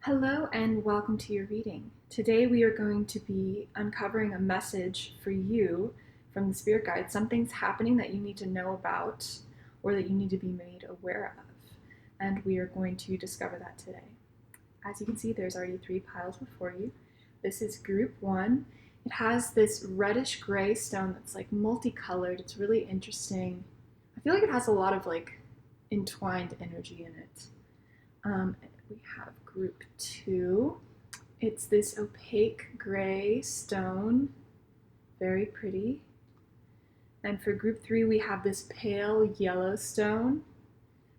Hello and welcome to your reading. Today we are going to be uncovering a message for you from the Spirit Guide. Something's happening that you need to know about or that you need to be made aware of. And we are going to discover that today. As you can see, there's already 3 piles before you. This is group 1. It has this reddish gray stone that's like multicolored. It's really interesting. I feel like it has a lot of like entwined energy in it. We have group 2. It's this opaque gray stone, very pretty. And for group 3, we have this pale yellow stone,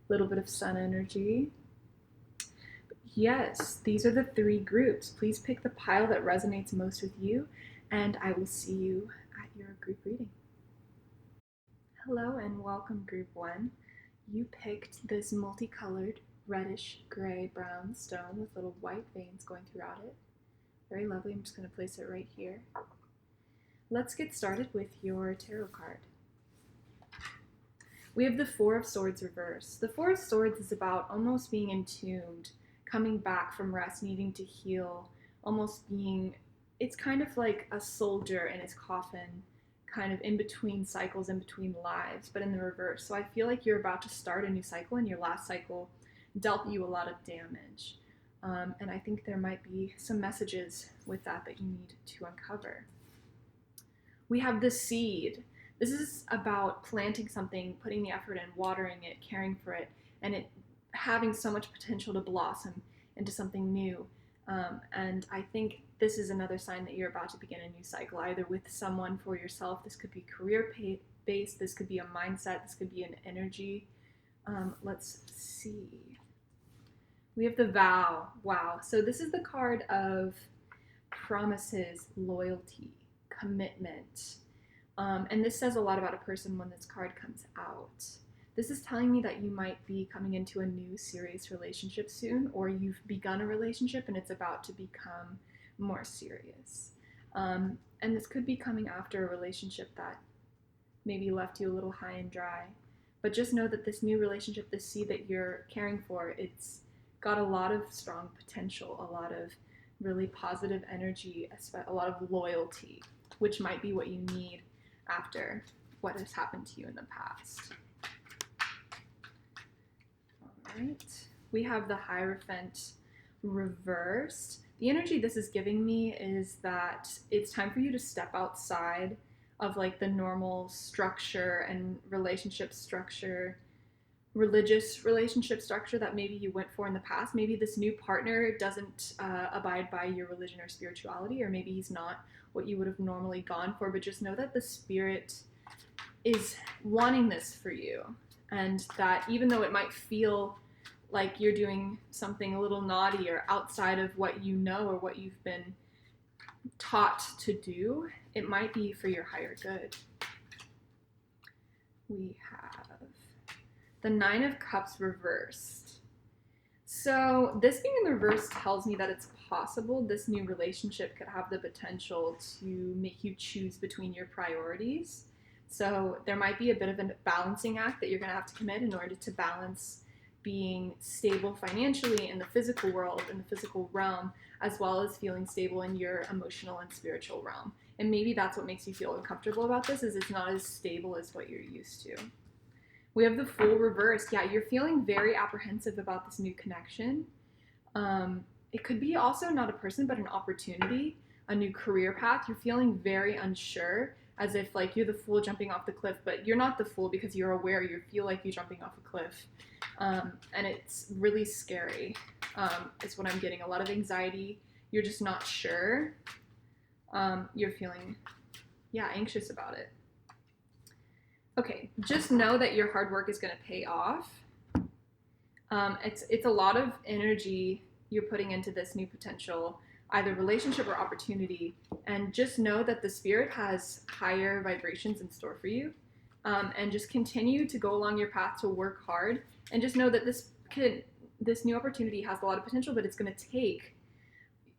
a little bit of sun energy. Yes, these are the 3 groups. Please pick the pile that resonates most with you, and I will see you at your group reading. Hello and welcome, group 1. You picked this multicolored reddish gray brown stone with little white veins going throughout it. Very lovely. I'm just going to place it right here. Let's get started with your tarot card. We have the Four of Swords reversed. The Four of Swords is about almost being entombed, coming back from rest, needing to heal, almost being, it's kind of like a soldier in his coffin, kind of in between cycles, in between lives, but in the reverse. So I feel like you're about to start a new cycle, and your last cycle dealt you a lot of damage. And I think there might be some messages with that you need to uncover. We have the seed. This is about planting something, putting the effort in, watering it, caring for it, and it having so much potential to blossom into something new. And I think this is another sign that you're about to begin a new cycle, either with someone, for yourself. This could be career-based, this could be a mindset, this could be an energy. Let's see. We have the Vow. Wow. So this is the card of promises, loyalty, commitment. And this says a lot about a person when this card comes out. This is telling me that you might be coming into a new serious relationship soon, or you've begun a relationship and it's about to become more serious. And this could be coming after a relationship that maybe left you a little high and dry. But just know that this new relationship, this seed that you're caring for, it's got a lot of strong potential, a lot of really positive energy, a lot of loyalty, which might be what you need after what has happened to you in the past. All right. We have the Hierophant reversed. The energy this is giving me is that it's time for you to step outside of like the normal structure and relationship structure, religious relationship structure that maybe you went for in the past. Maybe this new partner doesn't abide by your religion or spirituality, or maybe he's not what you would have normally gone for, but just know that the Spirit is wanting this for you, and that even though it might feel like you're doing something a little naughty or outside of what you know or what you've been taught to do, it might be for your higher good. We have the Nine of Cups reversed. So this being in the reverse tells me that it's possible this new relationship could have the potential to make you choose between your priorities. So there might be a bit of a balancing act that you're going to have to commit in order to balance being stable financially in the physical world, in the physical realm, as well as feeling stable in your emotional and spiritual realm. And maybe that's what makes you feel uncomfortable about this, is it's not as stable as what you're used to. We have the Fool reversed. Yeah, you're feeling very apprehensive about this new connection. It could be also not a person, but an opportunity, a new career path. You're feeling very unsure, as if like you're the fool jumping off the cliff, but you're not the fool because you're aware you feel like you're jumping off a cliff. And it's really scary. It's what I'm getting. A lot of anxiety. You're just not sure. You're feeling, anxious about it. Okay, just know that your hard work is going to pay off. It's a lot of energy you're putting into this new potential, either relationship or opportunity, and just know that the Spirit has higher vibrations in store for you. And just continue to go along your path to work hard, and just know that this new opportunity has a lot of potential, but it's going to take,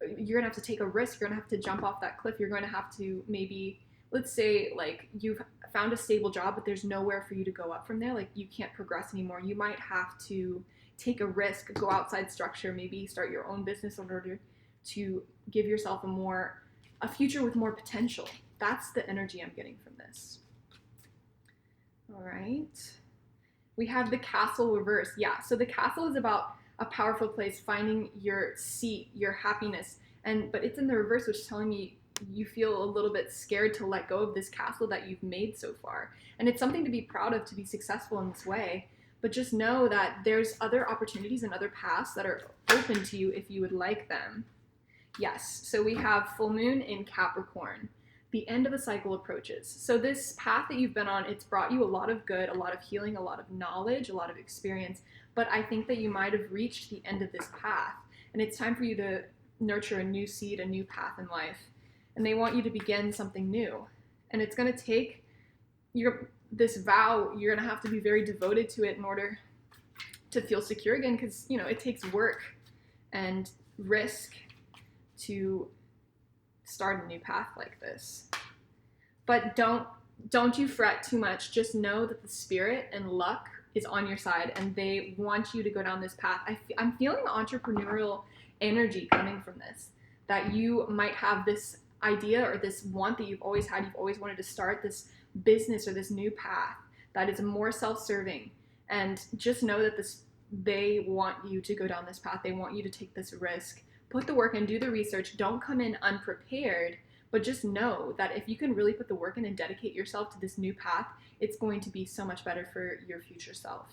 you're going to have to take a risk. You're going to have to jump off that cliff. You're going to have to maybe, let's say like you've found a stable job, but there's nowhere for you to go up from there. Like you can't progress anymore. You might have to take a risk, go outside structure, maybe start your own business in order to give yourself a future with more potential. That's the energy I'm getting from this. All right. We have the Castle reverse. Yeah, so the Castle is about a powerful place, finding your seat, your happiness. But it's in the reverse, which is telling me you feel a little bit scared to let go of this castle that you've made so far. And it's something to be proud of, to be successful in this way. But just know that there's other opportunities and other paths that are open to you if you would like them. Yes, so we have full moon in Capricorn. The end of a cycle approaches. So this path that you've been on, it's brought you a lot of good, a lot of healing, a lot of knowledge, a lot of experience. But I think that you might have reached the end of this path. And it's time for you to nurture a new seed, a new path in life. And they want you to begin something new. And it's going to take this vow, you're going to have to be very devoted to it in order to feel secure again, because, it takes work and risk to start a new path like this. But don't you fret too much. Just know that the spirit and luck is on your side, and they want you to go down this path. I'm feeling entrepreneurial energy coming from this, that you might have this idea or this want that you've always had. You've always wanted to start this business or this new path that is more self-serving. And just know that they want you to go down this path. They want you to take this risk. Put the work in, do the research. Don't come in unprepared, but just know that if you can really put the work in and dedicate yourself to this new path, it's going to be so much better for your future self.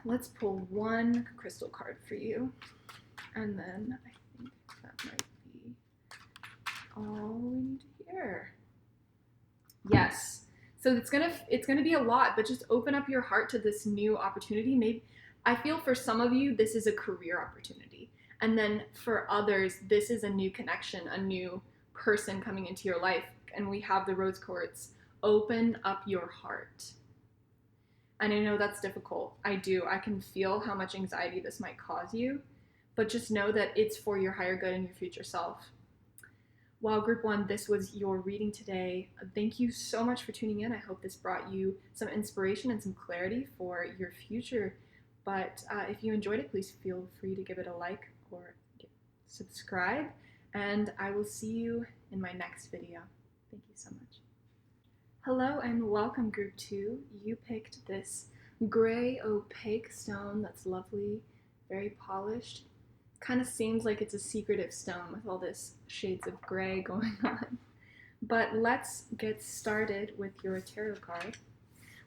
Let's pull one crystal card for you, and then I think that might be all we need to hear. Yes. So it's gonna be a lot, but just open up your heart to this new opportunity. Maybe I feel for some of you this is a career opportunity, and then for others this is a new connection, a new person coming into your life. And we have the rose quartz. Open up your heart. And I know that's difficult. I can feel how much anxiety this might cause you, but just know that it's for your higher good and your future self. Well, Group 1, this was your reading today. Thank you so much for tuning in. I hope this brought you some inspiration and some clarity for your future. But if you enjoyed it, please feel free to give it a like or subscribe. And I will see you in my next video. Thank you so much. Hello and welcome, Group 2. You picked this gray opaque stone that's lovely, very polished. Kind of seems like it's a secretive stone with all this shades of gray going on. But let's get started with your tarot card.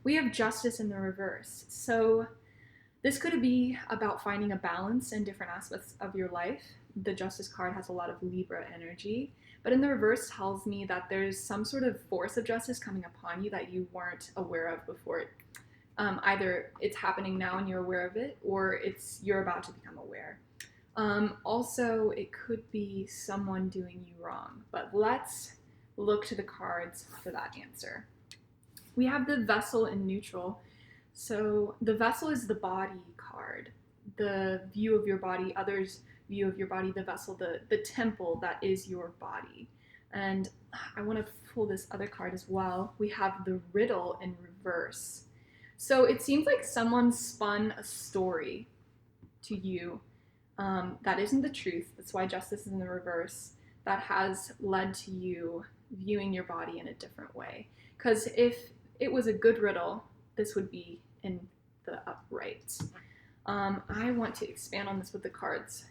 We have Justice in the reverse. So this could be about finding a balance in different aspects of your life. The Justice card has a lot of Libra energy, but in the reverse tells me that there's some sort of force of justice coming upon you that you weren't aware of before. Either it's happening now and you're aware of it, or you're about to become aware. Also, it could be someone doing you wrong, but let's look to the cards for that answer. We have the Vessel in neutral. So the Vessel is the body card, the view of your body, others' view of your body, the vessel, the temple that is your body. And I want to pull this other card as well. We have the Riddle in reverse. So it seems like someone spun a story to you that isn't the truth. That's why Justice is in the reverse. That has led to you viewing your body in a different way. Because if it was a good riddle, this would be in the upright. I want to expand on this with the cards.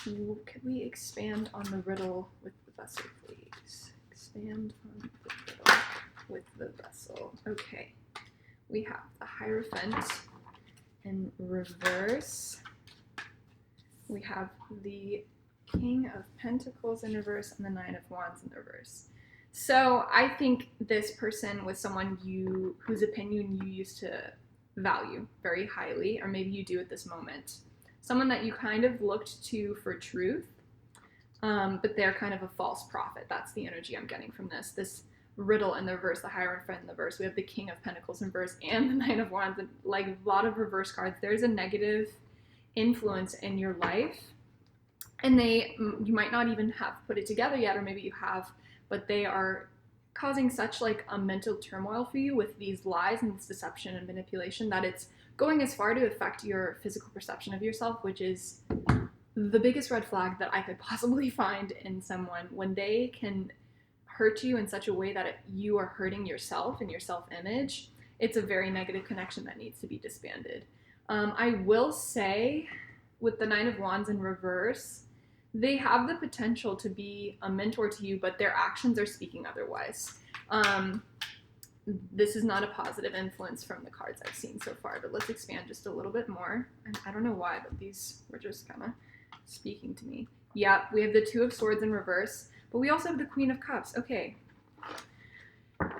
Could we expand on the riddle with the vessel, please? Expand on the riddle with the vessel. Okay. We have the Hierophant in reverse. We have the King of Pentacles in reverse and the Nine of Wands in reverse. So I think this person was someone whose opinion you used to value very highly, or maybe you do at this moment. Someone that you kind of looked to for truth, but they're kind of a false prophet. That's the energy I'm getting from this. This Riddle in the reverse, the Hierophant in the reverse. We have the King of Pentacles in reverse and the Nine of Wands, and like a lot of reverse cards. There's a negative influence in your life, and you might not even have put it together yet, or maybe you have, but they are causing such like a mental turmoil for you with these lies and this deception and manipulation that it's going as far to affect your physical perception of yourself, which is the biggest red flag that I could possibly find in someone. When they can hurt you in such a way that you are hurting yourself and your self-image, it's a very negative connection that needs to be disbanded. I will say, with the Nine of Wands in reverse, they have the potential to be a mentor to you, but their actions are speaking otherwise. This is not a positive influence from the cards I've seen so far, but let's expand just a little bit more. And I don't know why, but these were just kind of speaking to me. Yeah, we have the Two of Swords in reverse, but we also have the Queen of Cups. Okay.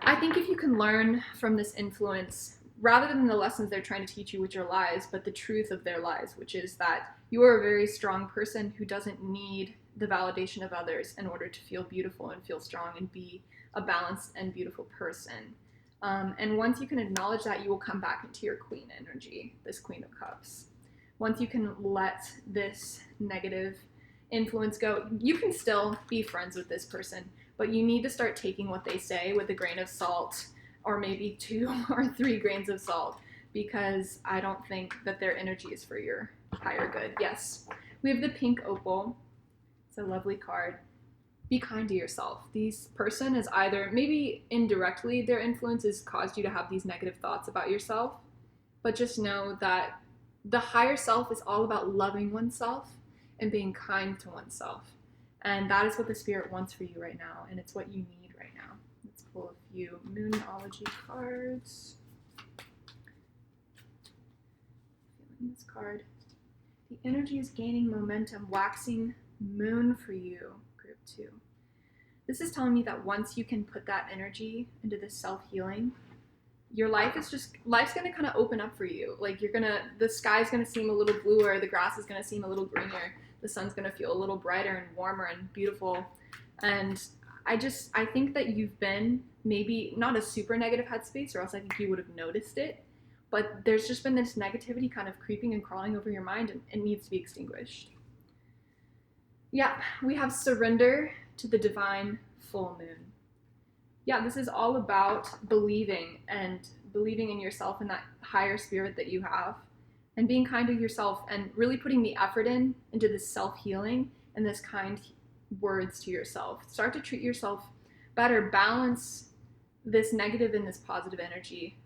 I think if you can learn from this influence, rather than the lessons they're trying to teach you, which are lies, but the truth of their lies, which is that you are a very strong person who doesn't need the validation of others in order to feel beautiful and feel strong and be a balanced and beautiful person. And once you can acknowledge that, you will come back into your queen energy, this Queen of Cups. Once you can let this negative influence go, you can still be friends with this person, but you need to start taking what they say with a grain of salt, or maybe 2 or 3 grains of salt, because I don't think that their energy is for your higher good. Yes, we have the Pink Opal. It's a lovely card. Be kind to yourself. This person is either, maybe indirectly, their influence has caused you to have these negative thoughts about yourself, but just know that the higher self is all about loving oneself and being kind to oneself. And that is what the Spirit wants for you right now, and it's what you need right now. Let's pull a few Moonology cards. Feeling this card. The energy is gaining momentum, waxing moon for you. 2. This is telling me that once you can put that energy into this self-healing, your life's going to kind of open up for you. Like the sky's going to seem a little bluer, the grass is going to seem a little greener, the sun's going to feel a little brighter and warmer and beautiful. And I think that you've been maybe not a super negative headspace, or else I think you would have noticed it. But there's just been this negativity kind of creeping and crawling over your mind, and it needs to be extinguished. Yeah, we have surrender to the divine full moon. Yeah, this is all about believing in yourself and that higher spirit that you have, and being kind to yourself and really putting the effort into this self-healing and this kind words to yourself. Start to treat yourself better, balance this negative and this positive energy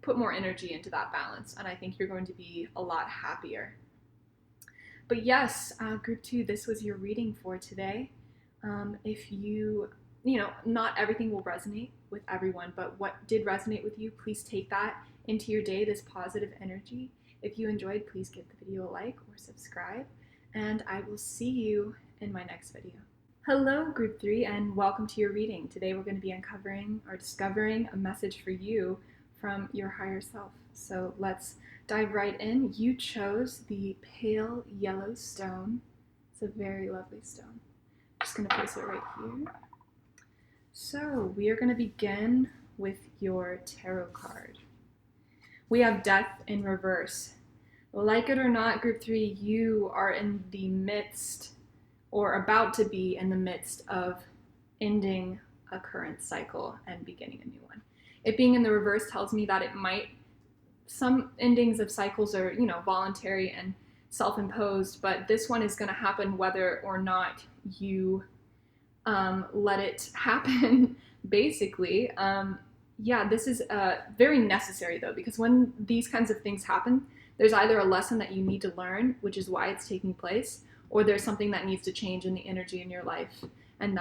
put more energy into that balance, and I think you're going to be a lot happier. But yes, group 2, this was your reading for today. If not everything will resonate with everyone, but what did resonate with you, please take that into your day, this positive energy. If you enjoyed, please give the video a like or subscribe, and I will see you in my next video. Hello, group 3, and welcome to your reading. Today we're going to be uncovering or discovering a message for you from your higher self. So let's dive right in. You chose the pale yellow stone. It's a very lovely stone. I'm just going to place it right here. So we are going to begin with your tarot card. We have Death in reverse. Like it or not, group 3, you are in the midst, or about to be in the midst, of ending a current cycle and beginning a new one. It being in the reverse tells me that some endings of cycles are, voluntary and self-imposed, but this one is going to happen whether or not you let it happen, basically. This is very necessary, though, because when these kinds of things happen, there's either a lesson that you need to learn, which is why it's taking place, or there's something that needs to change in the energy in your life, and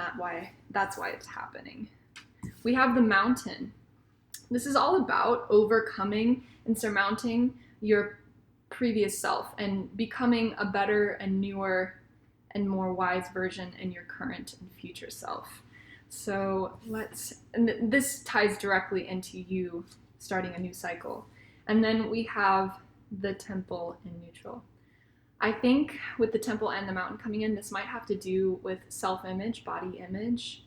that's why it's happening. We have the Mountain. This is all about overcoming and surmounting your previous self and becoming a better and newer and more wise version in your current and future self. So this ties directly into you starting a new cycle. And then we have the Temple in neutral. I think with the Temple and the Mountain coming in, this might have to do with self-image, body image,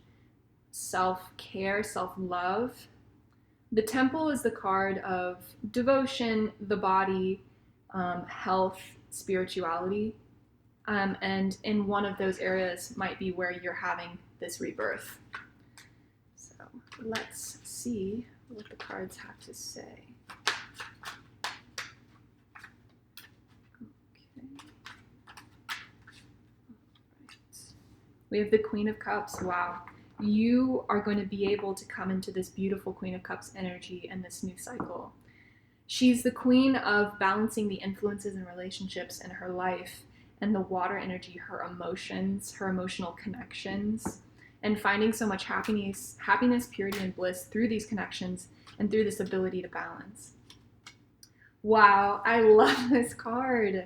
self-care, self-love. The Temple is the card of devotion, the body, health, spirituality. And in one of those areas might be where you're having this rebirth. So let's see what the cards have to say. We have the Queen of Cups. Wow. You are going to be able to come into this beautiful Queen of Cups energy and this new cycle. She's the queen of balancing the influences and relationships in her life and the water energy, her emotions, her emotional connections, and finding so much happiness, purity, and bliss through these connections and through this ability to balance. Wow, I love this card.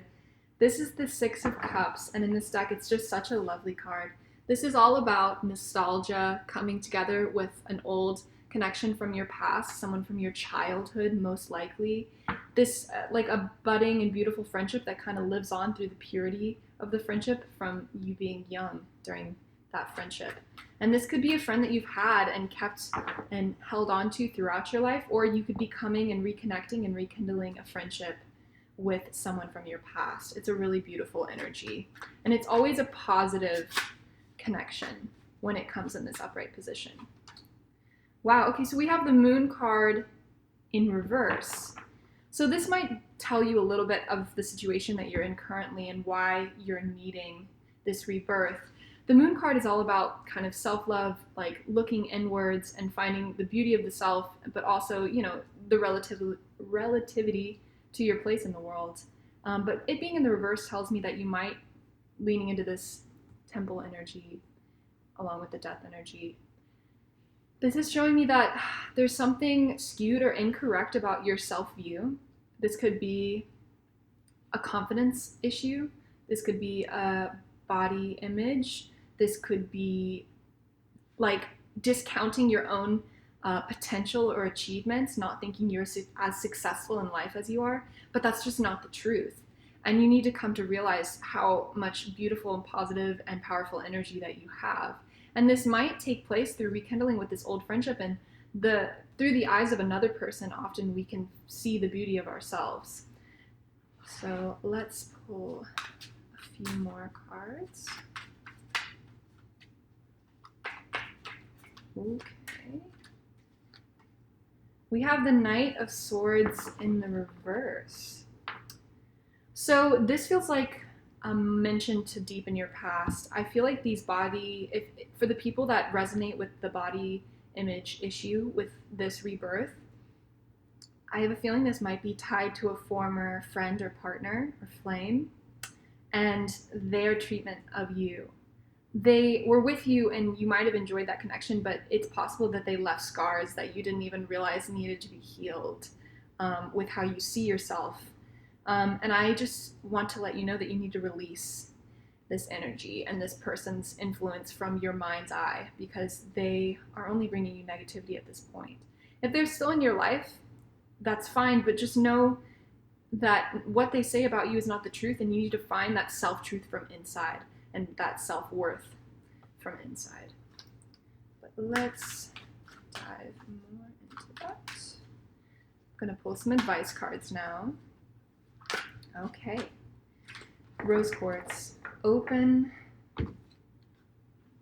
This is the Six of Cups, and in this deck, it's just such a lovely card. This is all about nostalgia coming together with an old connection from your past, someone from your childhood, most likely. This, like a budding and beautiful friendship that kind of lives on through the purity of the friendship from you being young during that friendship. And this could be a friend that you've had and kept and held on to throughout your life, or you could be coming and reconnecting and rekindling a friendship with someone from your past. It's a really beautiful energy. And it's always a positive connection when it comes in this upright position. Wow, okay, so we have the Moon card in reverse. So this might tell you a little bit of the situation that you're in currently and why you're needing this rebirth. The Moon card is all about kind of self-love, like looking inwards and finding the beauty of the self, but also, you know, the relativity to your place in the world. But it being in the reverse tells me that you might leaning into this temple energy along with the death energy. This is showing me that there's something skewed or incorrect about your self-view. This could be a confidence issue. This could be a body image. This could be like discounting your own potential or achievements, not thinking you're as successful in life as you are, but that's just not the truth. And you need to come to realize how much beautiful and positive and powerful energy that you have. And this might take place through rekindling with this old friendship, and through the eyes of another person, often we can see the beauty of ourselves. So let's pull a few more cards. Okay. We have the Knight of Swords in the reverse. So this feels like a mention to deepen your past. I feel like these for the people that resonate with the body image issue with this rebirth, I have a feeling this might be tied to a former friend or partner or flame and their treatment of you. They were with you and you might have enjoyed that connection, but it's possible that they left scars that you didn't even realize needed to be healed with how you see yourself. And I just want to let you know that you need to release this energy and this person's influence from your mind's eye, because they are only bringing you negativity at this point. If they're still in your life, that's fine, but just know that what they say about you is not the truth, and you need to find that self-truth from inside and that self-worth from inside. But let's dive more into that. I'm going to pull some advice cards now. Okay. Rose quartz. Open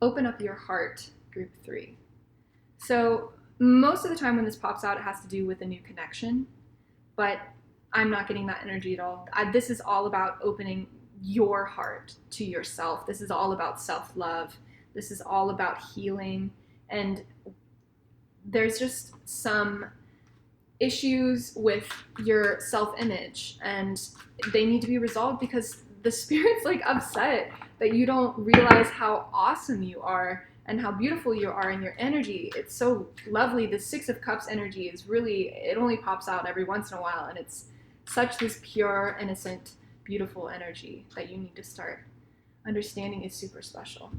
up your heart, group 3. So most of the time when this pops out, it has to do with a new connection, but I'm not getting that energy at all. This is all about opening your heart to yourself. This is all about self-love. This is all about healing. And there's just some issues with your self-image, and they need to be resolved because the spirit's like upset that you don't realize how awesome you are and how beautiful you are in your energy. It's so lovely. The Six of Cups energy is really, it only pops out every once in a while, and it's such this pure, innocent, beautiful energy that you need to start understanding is super special.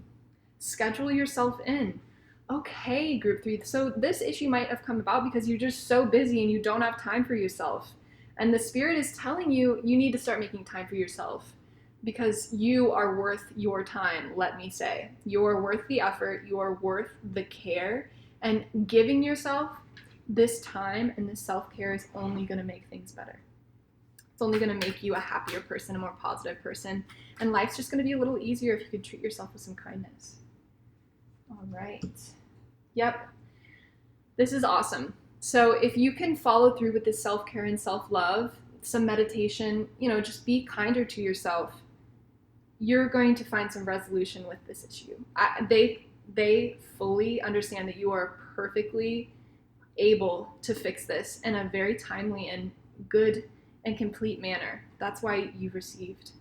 Schedule yourself in. Okay, group 3. So this issue might have come about because you're just so busy and you don't have time for yourself. And the spirit is telling you, you need to start making time for yourself because you are worth your time, let me say. You're worth the effort, you're worth the care, and giving yourself this time and this self-care is only going to make things better. It's only going to make you a happier person, a more positive person, and life's just going to be a little easier if you could treat yourself with some kindness. All right. Yep. This is awesome. So if you can follow through with this self-care and self-love, some meditation, just be kinder to yourself. you're going to find some resolution with this issue. They fully understand that you are perfectly able to fix this in a very timely and good and complete manner. That's why you've received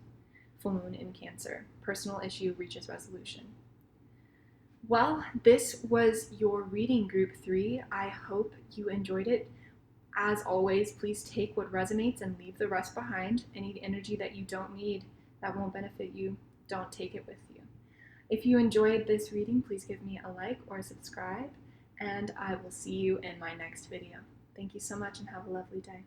full moon in Cancer. Personal issue reaches resolution. Well, this was your reading group 3. I hope you enjoyed it. As always, please take what resonates and leave the rest behind. Any energy that you don't need, that won't benefit you, don't take it with you. If you enjoyed this reading, please give me a like or a subscribe, and I will see you in my next video. Thank you so much and have a lovely day.